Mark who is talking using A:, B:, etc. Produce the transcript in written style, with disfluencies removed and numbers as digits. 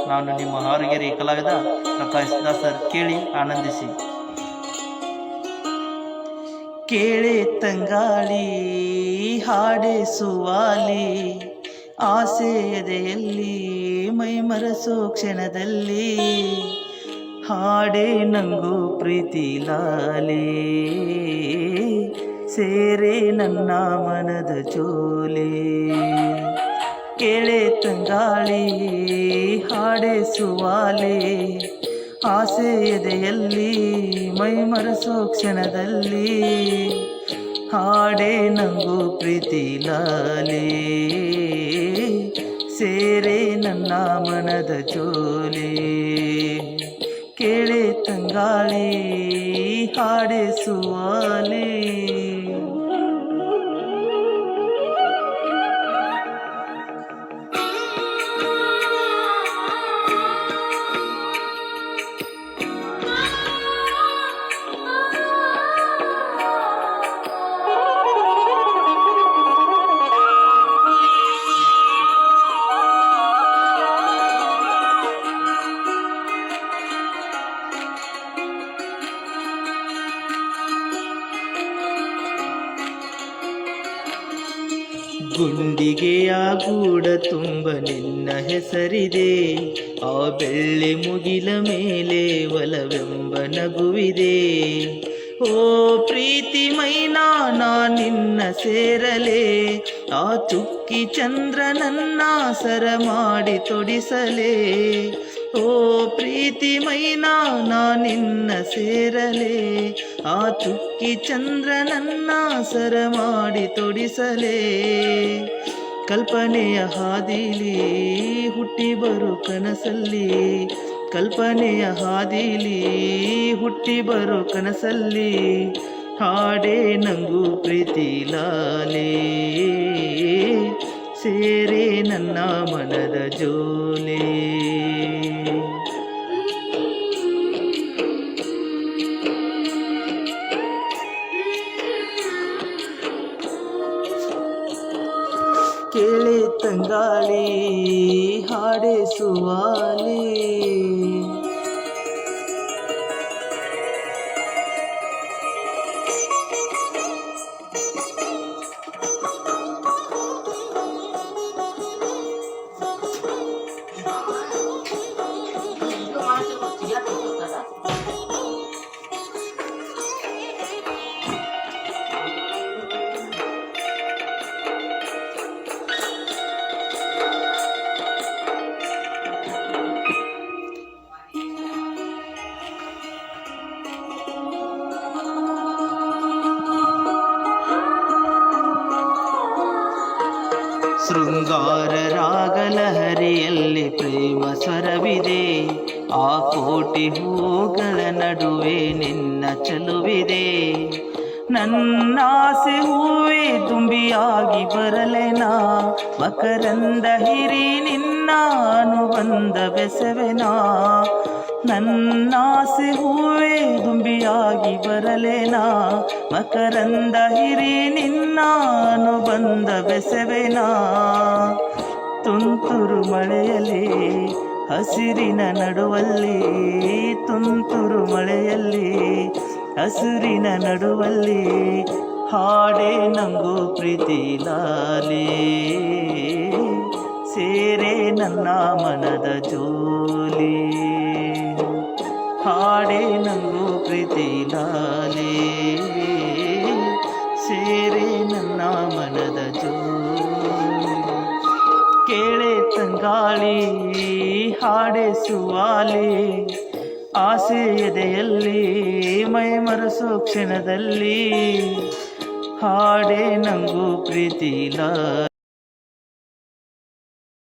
A: ನಾನು ನಿಮ್ಮ ಹಾರುಗೆರೆ ಕಲಾವಿದ ಪ್ರಕಾಶ್ ದಾಸರ್. ಕೇಳಿ ಆನಂದಿಸಿ. ಕೇಳೆ ತಂಗಾಳಿ ಹಾಡೆ ಸುವಾಲಿ, ಆಸೆ ಎದೆಯಲ್ಲಿ ಮೈ ಮರಸೋ ಕ್ಷಣದಲ್ಲಿ, ಹಾಡೆ ನಂಗು ಪ್ರೀತಿ ಲಾಲಿ, ಸೇರೆ ನನ್ನ ಮನದ ಜೋಲಿ. ಕೇಳೆ ತಂಗಾಳಿ ಹಾಡೆ ಸುವಾಲಿ, ಆಸೆ ಎದೆಯಲ್ಲಿ ಮೈ ಮರಸೋ ಕ್ಷಣದಲ್ಲಿ, ಹಾಡೆ ನಂಗು ಪ್ರೀತಿ ಲಾಲಿ, ಸೇರೆ ನನ್ನ ಮನದ ಜೋಲಿ. ಕೇಳೆ ತಂಗಾಳಿ ಹಾಡೆ ಸುವಾಲಿ. ಗುಂಡಿಗೆಯ ಗೂಡ ತುಂಬ ನಿನ್ನ ಹೆಸರಿದೆ, ಆ ಬೆಳ್ಳಿ ಮುಗಿಲ ಮೇಲೆ ಒಲವೆಂಬ ನಗುವಿದೆ. ಓ ಪ್ರೀತಿ ಮೈನಾ ನಾ ನಿನ್ನ ಸೇರಲೆ, ಆ ಚುಕ್ಕಿ ಚಂದ್ರನನ್ನ ಸರ ಮಾಡಿ ತೊಡಿಸಲೇ. ಓ ಪ್ರೀತಿ ಮೈನಾ ನಾ ನಿನ್ನ ಸೇರಲೆ, ಆ ಚುಕ್ಕಿ ಚಂದ್ರನನ್ನ ಸರ ಮಾಡಿ ತೊಡಿಸಲೇ. ಕಲ್ಪನೆಯ ಹಾದಿಲಿ ಹುಟ್ಟಿ ಬರು ಕನಸಲ್ಲಿ, ಕಲ್ಪನೆಯ ಹಾದಿಲಿ ಹುಟ್ಟಿ ಬರು ಕನಸಲ್ಲಿ, ಹಾಡೆ ನಂಗು ಪ್ರೀತಿ ಲಾಲಿ, ಸೇರೆ ನನ್ನ ಮನದ ಜೋಲಿ. ಕೇಳೆ ತಂಗಾಳಿ ಹಾಡೆ ಸುವಾಲಿ. ಶೃಂಗಾರ ರಾಗಲಹರಿಯಲ್ಲಿ ಪ್ರೇಮ ಸ್ವರವಿದೆ, ಆ ಕೋಟಿ ಹೂಗಳ ನಡುವೆ ನಿನ್ನ ಚಲುವಿದೆ. ನನ್ನಾಸೆ ಹೂವೇ ತುಂಬಿಯಾಗಿ ಬರಲೆನಾ, ಮಕರಂದ ಹಿರಿ ನಿನ್ನ ಅನುಬಂಧ ಬೆಸವೆನಾ. ನನ್ನಾಸೆ ಹೂವೇ ದುಂಬಿಯಾಗಿ ಬರಲೆನಾ, ಮಕರಂದ ಹಿರಿ ನಿನ್ನ ಅನುಬಂಧ ಬೆಸವೆನಾ. ತುಂತುರು ಮಳೆಯಲ್ಲಿ ಹಸಿರಿನ ನಡುವಲ್ಲಿ, ತುಂತುರು ಮಳೆಯಲ್ಲಿ ಹಸಿರಿನ ನಡುವಲ್ಲಿ, ಹಾಡೆ ನಂಗು ಪ್ರೀತಿ ಲಾಲಿ, ಸೇರೆ ನನ್ನ ಮನದ ಜೋಲಿ. ಹಾಡೆ ನಂಗು ಪ್ರೀತಿ ಲಾಲಿ, ಸೇರೆ ನನ್ನ ಮನದ ಜೋಲಿ. ಕೇಳೆ ತಂಗಾಳಿ ಹಾಡೆ ಸುವಾಲಿ, ಆಸೆ ಎದೆಯಲ್ಲಿ ಮೈ ಮರಸೋ ಕ್ಷಣದಲ್ಲಿ, ಹಾಡೆ ನಂಗು ಪ್ರೀತಿ ಲಾಲಿ.